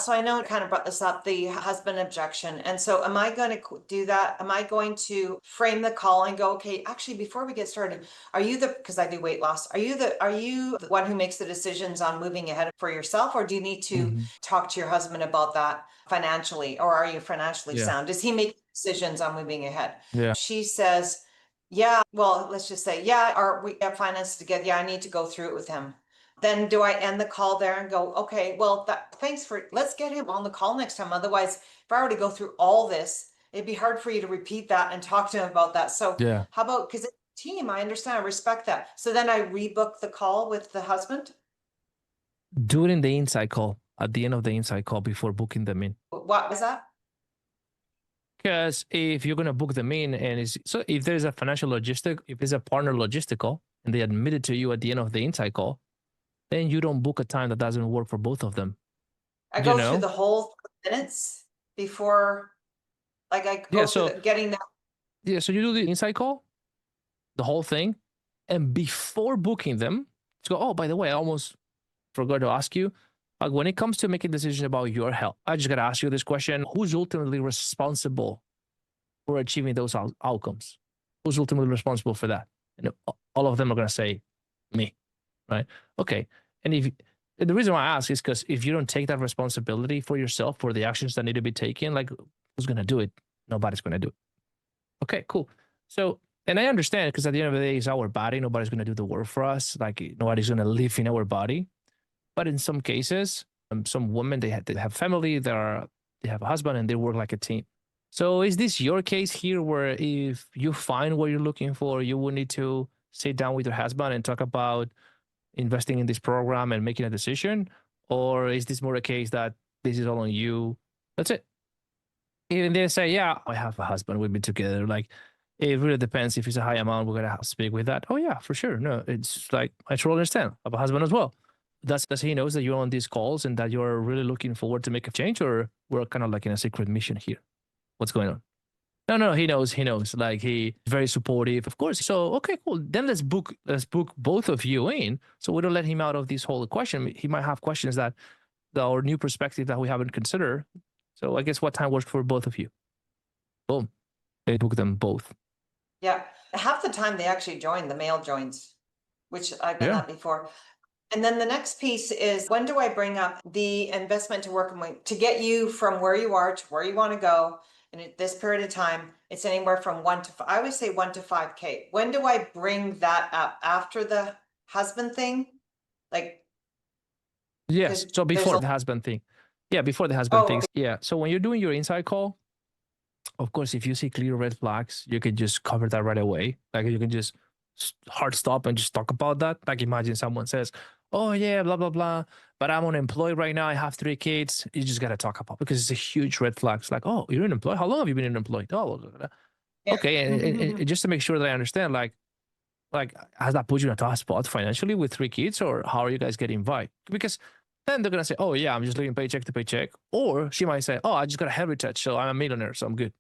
So I know it kind of brought this up, the husband objection. And so am I going to do that? Am I going to frame the call and go, okay, actually, before we get started, are you because I do weight loss, are you the one who makes the decisions on moving ahead for yourself? Or do you need to Mhm. talk to your husband about that financially? Or are you financially Yeah. sound? Does he make decisions on moving ahead? Yeah. She says, yeah, well, let's just say, yeah, or we have finances together. Yeah, I need to go through it with him. Then do I end the call there and go, okay, well, thanks let's get him on the call next time. Otherwise, if I were to go through all this, it'd be hard for you to repeat that and talk to him about that. So Yeah. how about, because it's a team, I understand, I respect that. So then I rebook the call with the husband. Do it in the inside call, at the end of the inside call before booking them in. What was that? Because if you're going to book them in, and if there's a financial logistic, if it's a partner logistical and they admit it to you at the end of the inside call, then you don't book a time that doesn't work for both of them. I You go through know? the whole minutes before, like I Yeah. go through So, getting that. yeah. So you do the inside call, the whole thing. And before booking them, to go, oh, by the way, I almost forgot to ask you. When it comes to making decisions about your health, I just got to ask you this question: who's ultimately responsible for achieving those outcomes? Who's ultimately responsible for that? And all of them are going to say, me, right? Okay. And the reason why I ask is because if you don't take that responsibility for yourself, for the actions that need to be taken, like who's going to do it? Nobody's going to do it. Okay, cool. So, and I understand because at the end of the day, it's our body. Nobody's going to do the work for us. Like nobody's going to live in our body. But in some cases, some women they have family, they have a husband, and they work like a team. So is this your case here, where if you find what you're looking for, you will need to sit down with your husband and talk about investing in this program and making a decision, or is this more a case that this is all on you? That's it. Even they say, yeah, I have a husband, we've been together. Like, it really depends. If it's a high amount, we're gonna have to speak with that. Oh yeah, for sure. No, it's like I totally understand. I have a husband as well. Does he knows that you're on these calls and that you're really looking forward to make a change, or we're kind of like in a secret mission here? What's going on? No, no, he knows. He knows. Like he's very supportive, of course. So okay, cool. Then let's book both of you in, so we don't let him out of this whole question. He might have questions that or new perspective that we haven't considered. So I guess what time works for both of you? Boom. They book them both. Yeah. Half the time they actually join, the male joins, which I've done Yeah. that before. And then the next piece is, when do I bring up the investment to work with to get you from where you are to where you want to go? And at this period of time, it's anywhere from I always say 1 to 5K. When do I bring that up? After the husband thing? Like, Yes. because So there's before a, the husband thing. Yeah, before the husband oh, things. Yeah. So when you're doing your inside call, of course, if you see clear red flags, you can just cover that right away. Like you can just hard stop and just talk about that. Like imagine someone says, "Oh yeah, blah blah blah," but I'm unemployed right now. I have 3 kids. You just gotta talk about, because it's a huge red flag. It's like, "Oh, you're unemployed. How long have you been unemployed?" Oh, blah, blah, blah. yeah. Okay, and just to make sure that I understand, like has that put you in a tough spot financially with 3 kids, or how are you guys getting by? Because then they're gonna say, "Oh yeah, I'm just living paycheck to paycheck," or she might say, "Oh, I just got a heritage, so I'm a millionaire, so I'm good."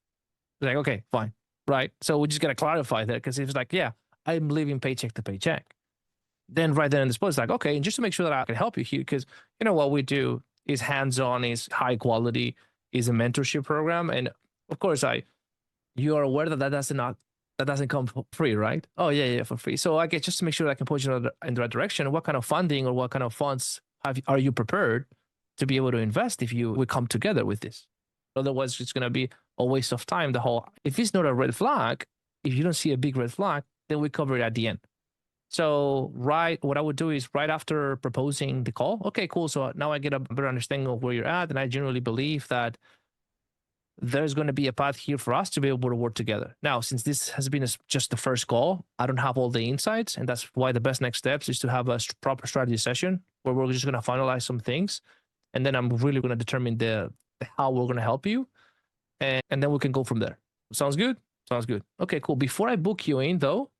Like, okay, fine. Right. So we just got to clarify that, because if it's like, yeah, I'm living paycheck to paycheck, then right then in the spot, it's like, okay, and just to make sure that I can help you here, because you know what we do is hands on, is high quality, is a mentorship program. And of course, you are aware that that doesn't come for free, right? Oh, yeah, yeah, for free. So I guess just to make sure that I can point you in the right direction, what kind of funding or what kind of funds are you prepared to be able to invest if we come together with this? Otherwise, it's going to be a waste of time. If it's not a red flag, if you don't see a big red flag, then we cover it at the end. So, what I would do is right after proposing the call, okay, cool. So now I get a better understanding of where you're at. And I generally believe that there's going to be a path here for us to be able to work together. Now, since this has been just the first call, I don't have all the insights. And that's why the best next steps is to have a proper strategy session where we're just going to finalize some things. And then I'm really going to determine how we're going to help you. And then we can go from there. Sounds good? Sounds good. Okay, cool. Before I book you in, though,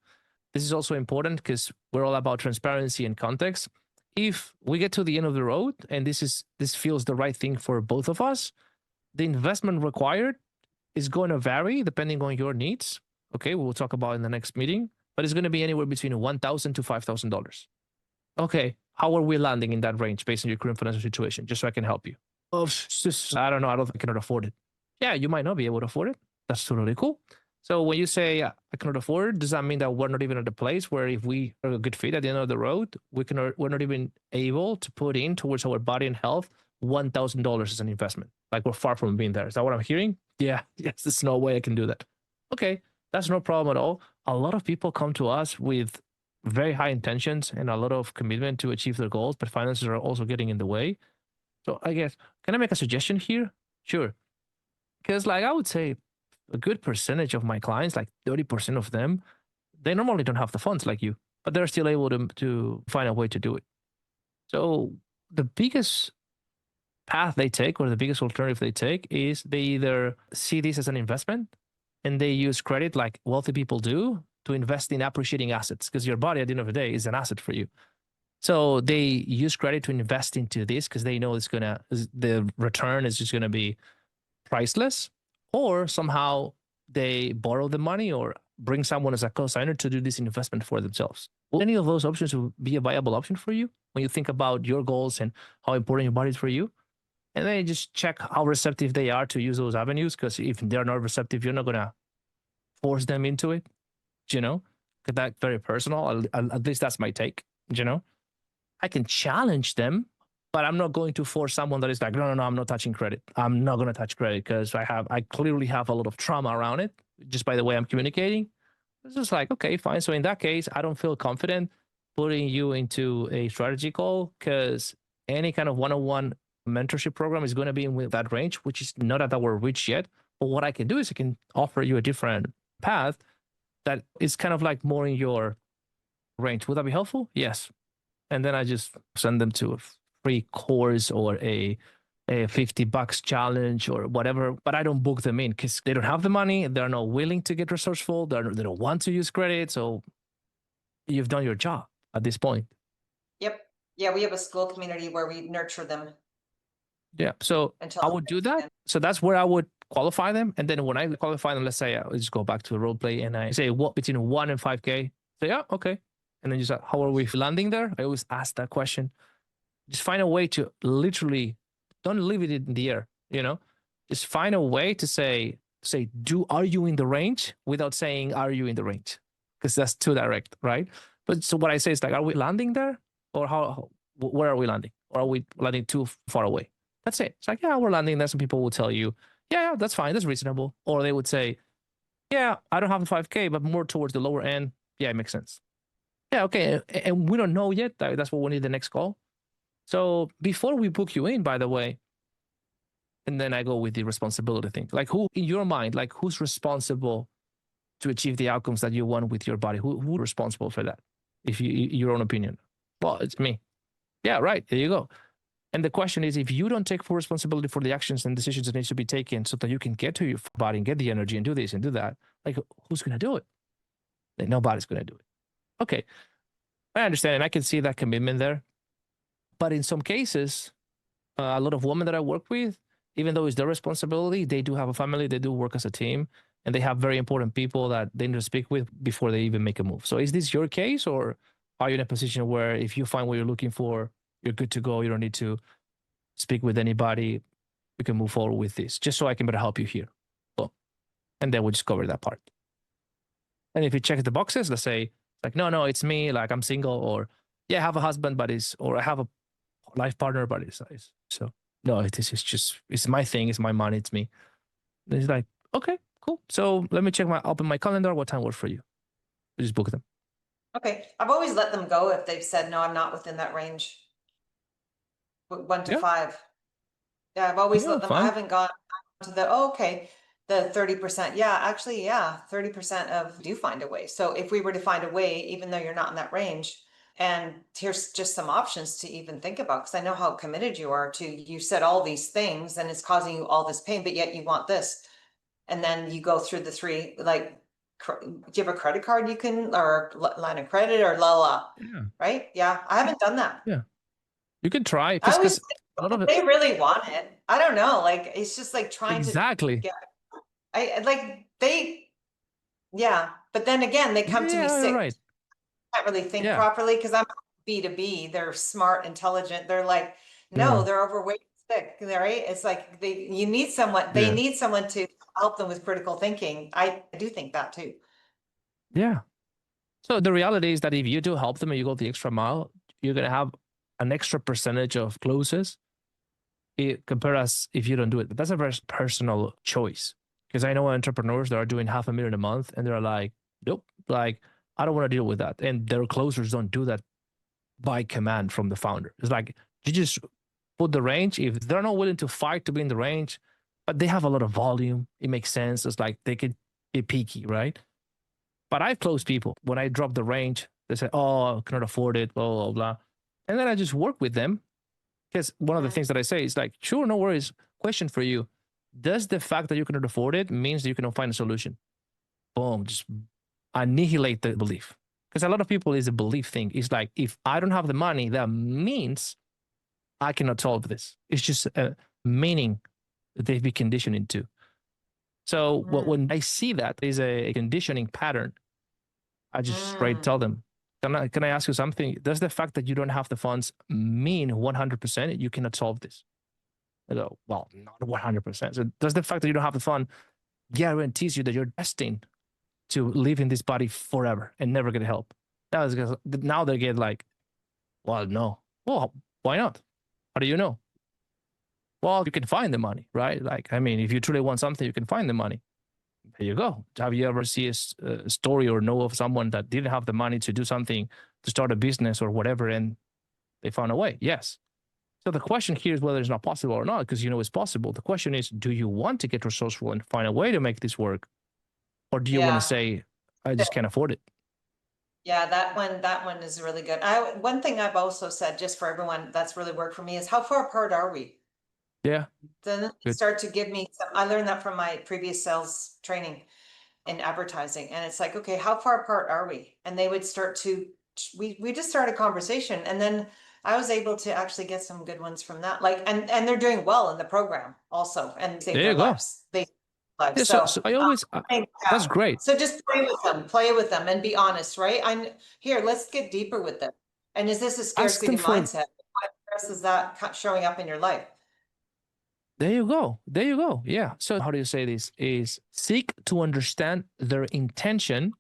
this is also important because we're all about transparency and context. If we get to the end of the road and this feels the right thing for both of us, the investment required is going to vary depending on your needs. Okay, we'll talk about in the next meeting, but it's going to be anywhere between $1,000 to $5,000. Okay, how are we landing in that range based on your current financial situation? Just so I can help you. oh, it's just, I don't know, I cannot afford it. Yeah, you might not be able to afford it. That's totally cool. So when you say I cannot afford it, does that mean that we're not even at the place where if we are a good fit at the end of the road, we're not even able to put in towards our body and health $1,000 as an investment? Like we're far from being there. Is that what I'm hearing? Yeah, yes, there's no way I can do that. Okay, that's no problem at all. A lot of people come to us with very high intentions and a lot of commitment to achieve their goals, but finances are also getting in the way. So I guess, can I make a suggestion here? Sure. Because like I would say a good percentage of my clients, like 30% of them, they normally don't have the funds like you, but they're still able to find a way to do it. So the biggest path they take or the biggest alternative they take is they either see this as an investment and they use credit like wealthy people do to invest in appreciating assets because your body at the end of the day is an asset for you. So they use credit to invest into this because they know the return is just gonna be priceless, or somehow they borrow the money or bring someone as a co-signer to do this investment for themselves. Will any of those options be a viable option for you when you think about your goals and how important your body is for you? And then you just check how receptive they are to use those avenues. Because if they're not receptive, you're not gonna force them into it. You know, because that's very personal. At least that's my take. You know, I can challenge them, but I'm not going to force someone that is like, no, I'm not touching credit. I'm not going to touch credit because I clearly have a lot of trauma around it just by the way I'm communicating. It's just like, okay, fine. So in that case, I don't feel confident putting you into a strategy call because any kind of one-on-one mentorship program is going to be in that range, which is not at our reach yet. But what I can do is I can offer you a different path that is kind of like more in your range. Would that be helpful? Yes. And then I just send them to a free course or a $50 challenge or whatever, but I don't book them in because they don't have the money. They're not willing to get resourceful. They don't want to use credit. So you've done your job at this point. Yep. Yeah, we have a school community where we nurture them Yeah. So until I would do that. So that's where I would qualify them. And then when I qualify them, let's say I just go back to the role play and I say what between 1 and 5K. Say, yeah, okay. And then you say, how are we landing there? I always ask that question. Just find a way to literally don't leave it in the air, you know? Just find a way to say, are you in the range without saying, are you in the range? Because that's too direct, right? But so what I say is like, are we landing there? Or where are we landing? Or are we landing too far away? That's it. It's like, yeah, we're landing there. Some people will tell you, yeah, that's fine. That's reasonable. Or they would say, yeah, I don't have the 5K, but more towards the lower end. Yeah, it makes sense. Yeah, okay. And we don't know yet. That's what we need the next call. So before we book you in, by the way, and then I go with the responsibility thing. Like who in your mind, like who's responsible to achieve the outcomes that you want with your body? Who's responsible for that? If you, your own opinion. Well, it's me. Yeah, right. There you go. And the question is, if you don't take full responsibility for the actions and decisions that needs to be taken so that you can get to your body and get the energy and do this and do that, like who's going to do it? Like, nobody's going to do it. Okay. I understand. And I can see that commitment there. But in some cases, a lot of women that I work with, even though it's their responsibility, they do have a family, they do work as a team, and they have very important people that they need to speak with before they even make a move. So is this your case, or are you in a position where if you find what you're looking for, you're good to go, you don't need to speak with anybody, we can move forward with this, just so I can better help you here. Well, and then we'll just cover that part. And if you check the boxes, let's say, like, no, it's me, like I'm single, or yeah, I have a husband, but or I have a life partner, but it's so no, this is just, it's my thing, it's my money, it's me. And it's like, okay, cool. So let me open my calendar. What time works for you? We just book them. Okay. I've always let them go if they've said, no, I'm not within that range. 1 to Yeah. 5. Yeah, I've always Yeah, let them, I fine. haven't gone to the, oh, okay, the 30%. Yeah, actually, yeah, 30% of do find a way. So if we were to find a way, even though you're not in that range, and here's just some options to even think about, because I know how committed you are to, you said all these things and it's causing you all this pain, but yet you want this. And then you go through the 3, like, do you have a credit card you can, or line of credit or Yeah. right? Yeah, I haven't done that. Yeah. You can try I always because a lot of think it. they really want it. I don't know, like, it's just like trying to Exactly. get, I like, yeah, but then again, they come to me Yeah, you're sick. right. Can't really think Yeah. properly because I'm B2B. They're smart, intelligent. They're like, no, Yeah. they're overweight, sick, right? It's like you need someone, they Yeah. need someone to help them with critical thinking. I do think that too. Yeah. So the reality is that if you do help them and you go the extra mile, you're gonna have an extra percentage of closes compared as if you don't do it. But that's a very personal choice. Because I know entrepreneurs that are doing 500,000 a month and they're like, nope, like I don't want to deal with that. And their closers don't do that by command from the founder. It's like you just put the range. If they're not willing to fight to be in the range, but they have a lot of volume, it makes sense. It's like they could be picky, right? But I've closed people when I drop the range. They say, "Oh, I cannot afford it," blah blah blah, and then I just work with them because one of the things that I say is like, "Sure, no worries." Question for you: does the fact that you cannot afford it means that you cannot find a solution? Boom, just annihilate the belief. Because a lot of people is a belief thing. It's like if I don't have the money, that means I cannot solve this. It's just a meaning that they've been conditioned into. So when I see that is a conditioning pattern, I just straight tell them, can I ask you something? Does the fact that you don't have the funds mean 100% you cannot solve this? I go, well, not 100%. So does the fact that you don't have the fund guarantees you that you're destined to live in this body forever and never get help? Now they get like, well, no. Well, why not? How do you know? Well, you can find the money, right? Like, I mean, if you truly want something, you can find the money. There you go. Have you ever seen a story or know of someone that didn't have the money to do something, to start a business or whatever, and they found a way? Yes. So the question here is whether it's not possible or not, because you know it's possible. The question is, do you want to get resourceful and find a way to make this work? Or do you want to say, I just can't afford it? Yeah, that one is really good. One thing I've also said, just for everyone, that's really worked for me is how far apart are we? Yeah. Then they start to give me some, I learned that from my previous sales training in advertising. And it's like, okay, how far apart are we? And they would start to, we just started a conversation, and then I was able to actually get some good ones from that. Like, and they're doing well in the program also, and save There their you go. lives. Lives. Yeah, so I always, that's great. So just play with them and be honest, right? I'm here, let's get deeper with them. And is this a Ask scarcity them for, mindset? What stress is that showing up in your life? there you go. There you go. Yeah. So how do you say this? Is seek to understand their intention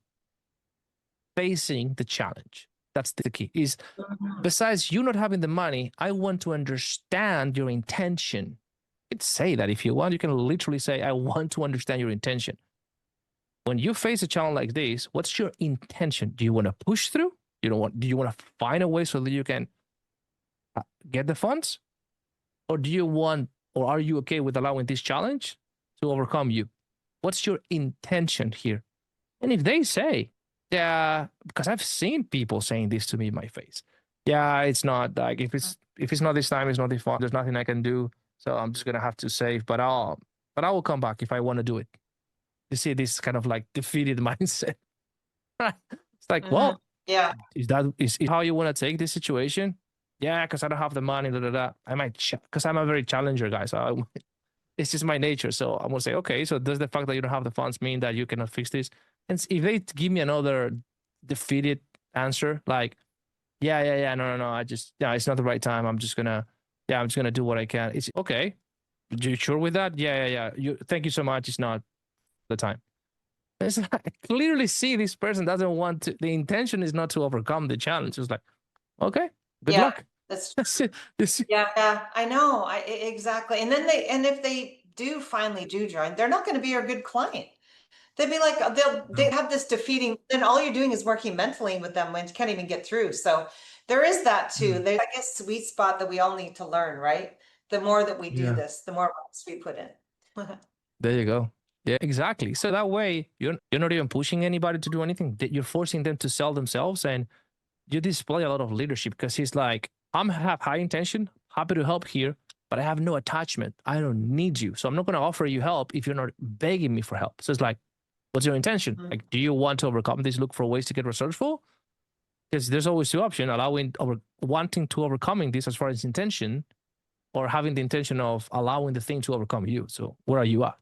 facing the challenge. That's the key. Is besides you not having the money, I want to understand your intention. You could say that if you want. You can literally say, I want to understand your intention. When you face a challenge like this, what's your intention? Do you want to push through? Do you want to find a way so that you can get the funds? Or are you okay with allowing this challenge to overcome you? What's your intention here? And if they say, yeah, because I've seen people saying this to me in my face. Yeah, it's not like if it's not this time, it's not this fun. There's nothing I can do. So I'm just gonna have to save, but I will come back if I want to do it. You see this kind of like defeated mindset. It's like, well, Yeah. is how you want to take this situation? Yeah, because I don't have the money. Da, da, da. I might because I'm a very challenger guy. So it's just my nature. So I'm gonna say, okay. So does the fact that you don't have the funds mean that you cannot fix this? And if they give me another defeated answer, like, yeah, no, it's not the right time. I'm just gonna do what I can. It's okay. You sure with that? Yeah. Thank you so much. It's not the time. It's like, I clearly see this person doesn't want to. The intention is not to overcome the challenge. It's like, okay, good luck. That's yeah, I know. Exactly. And then if they finally do join, they're not going to be a good client. They'd be like, they have this defeating, then all you're doing is working mentally with them when you can't even get through. So there is that too. There's, I guess, sweet spot that we all need to learn, right? The more that we do this, the more we put in. There you go. Yeah, exactly. So that way you're not even pushing anybody to do anything. You're forcing them to sell themselves, and you display a lot of leadership because he's like, have high intention, happy to help here, but I have no attachment. I don't need you. So I'm not going to offer you help if you're not begging me for help. So it's like, what's your intention? Like, do you want to overcome this? Look for ways to get resourceful? Because there's always two options, wanting to overcoming this as far as intention, or having the intention of allowing the thing to overcome you. So where are you at?